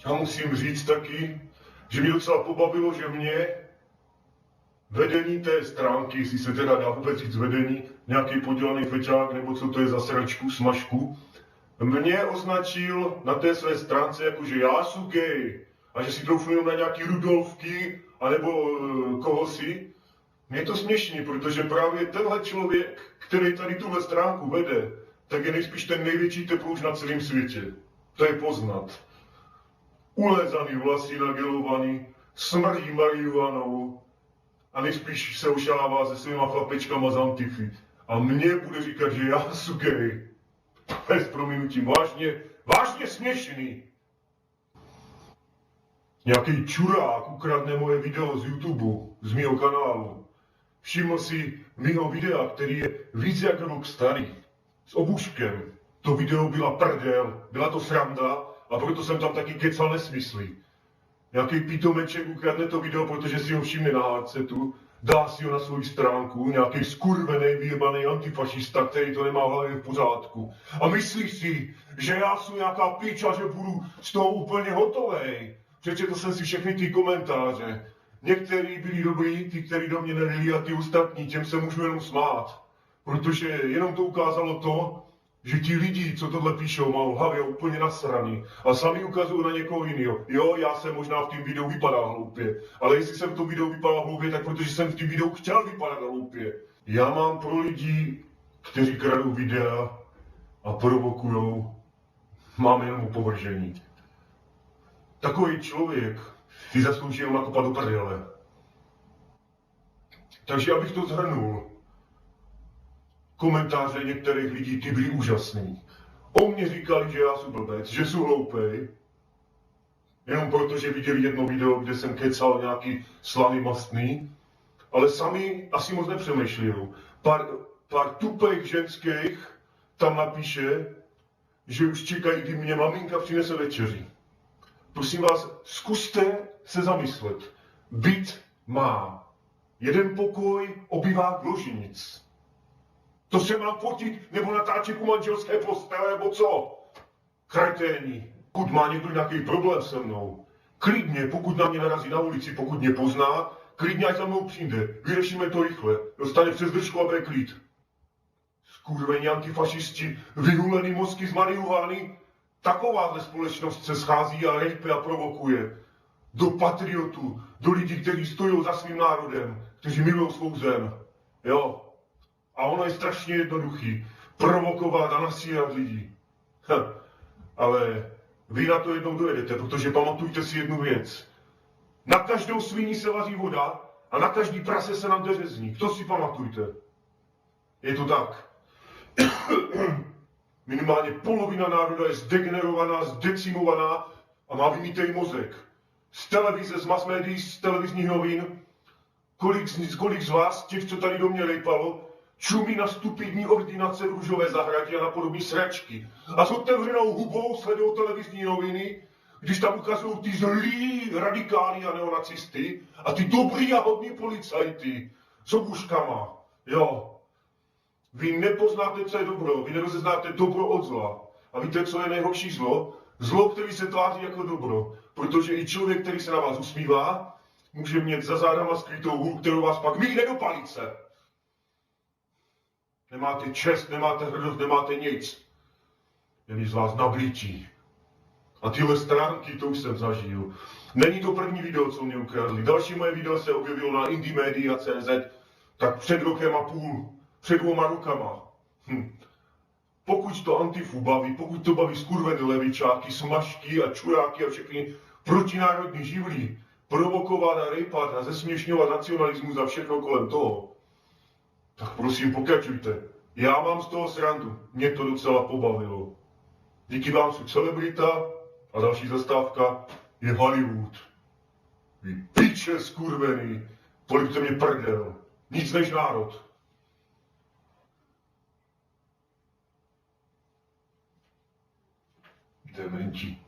A musím říct taky, že mě docela pobavilo, že mě vedení té stránky, jestli se teda dá vůbec říct vedení, nějaký podělaný fečák, nebo co to je za sračku, smažku, mě označil na té své stránce jako, že já jsem gay a že si troufnu jenom na nějaký Rudolfky, anebo koho si. Mně je to směšný, protože právě tenhle člověk, který tady tuhle stránku vede, tak je nejspíš ten největší teplouš na celém světě. To je poznat. Ulezaný vlasy nagelovaný, smrdí marihuanou a nejspíš se ošává se svýma chlapečkama z Antify. A mně bude říkat, že já jsem gay. S prominutím, vážně směšný. Nějaký čurák ukradne moje video z YouTube, z mého kanálu. Všiml si mýho videa, který je víc jak rok starý, s obuškem. To video byla prdel, byla to sranda a proto jsem tam taky kecal nesmysly. Nějaký pitomeček ukradne to video, protože si ho všimne na hádcetu, dá si ho na svou stránku, nějaký skurvený, vyjebaný antifašista, který to nemá v hlavě v pořádku. A myslí si, že já jsem nějaká piča, že budu z toho úplně hotovej. Přečetl jsem si všechny ty komentáře. Některý byli dobrý, ty, kteří do mě nelili a ty ostatní, těm se můžu jenom smát. Protože jenom to ukázalo to, že ti lidi, co tohle píšou, mají hlavě úplně nasraný a sami ukazují na někoho jiného. Jo, já jsem možná v tom videu vypadal hloupě, ale jestli jsem v tom videu vypadal hloupě, tak protože jsem v tom videu chtěl vypadat hloupě. Já mám pro lidi, kteří kradou videa a provokujou, mám jenom upovržení. Takový člověk si zaslouží jenom nakopat do prdele. Takže abych to shrnul. Komentáře některých lidí, ty byly úžasný. O mě říkali, že já jsem blbec, že jsem hloupej. Jenom proto, že viděli jedno video, kde jsem kecal nějaký slavy mastný. Ale sami asi moc nepřemýšleli. Pár tupých ženských tam napíše, že už čekají, kdy mě maminka přinese večeři. Prosím vás, zkuste se zamyslet. Byt má jeden pokoj, obyvák ložnic. To se mám fotit nebo natáčet u manželské postele, nebo co? Kreténi. Pokud má někdo nějaký problém se mnou, klidně, pokud na mě narazí na ulici, pokud mě pozná, klidně ať za mnou přijde. Vyřešíme to rychle. Dostane přes držku a bude klid. Skurvení antifašisti, vyhulený mozky z marihuány. Takováhle společnost se schází a rejpe a provokuje. Do patriotů, do lidí, kteří stojí za svým národem, kteří milují svou zem. Jo. A ono je strašně jednoduchý. Provokovat a nasírat lidi. Ale vy na to jednou dojedete, protože pamatujte si jednu věc. Na každou sviní se vaří voda a na každý prase se nám jde řezník. To si pamatujte. Je to tak. Minimálně polovina národa je zdegenerovaná, zdecimovaná a má vymítej mozek. Z televize, z mass médií, z televizních novin, kolik z vás, těch, co tady do mě rejpalo, čumí na stupidní ordinace v Růžové zahradě a na podobné sračky. A s otevřenou hubou sledují televizní noviny, když tam ukazují ty zlí radikály a neonacisty a ty dobrý a hodní policajty s obuškama. Jo. Vy nepoznáte, co je dobro, vy nerozeznáte dobro od zla. A víte, co je nejhorší zlo? Zlo, který se tváří jako dobro. Protože i člověk, který se na vás usmívá, může mít za zádama skrytou hůl, kterou vás pak míhne do palice. Nemáte čest, nemáte hrdost, nemáte nic. Jen z vás nablítí. A tyhle stránky, to už jsem zažil. Není to první video, co mě ukradli. Další moje video se objevilo na indiemedia.cz tak před rokem a půl. Před 2 rokama. Pokud to Antifu baví, pokud to baví skurvené levičáky, smažky a čuráky a všechny protinárodní živlí, provokovat a rejpat a zesměšňovat nacionalismus a všechno kolem toho, tak prosím pokračujte. Já mám z toho srandu. Mě to docela pobavilo. Díky vám jsem celebrita a další zastávka je Hollywood. Vy piče skurvený, polibte mě prdel. Nic než národ. Dementi.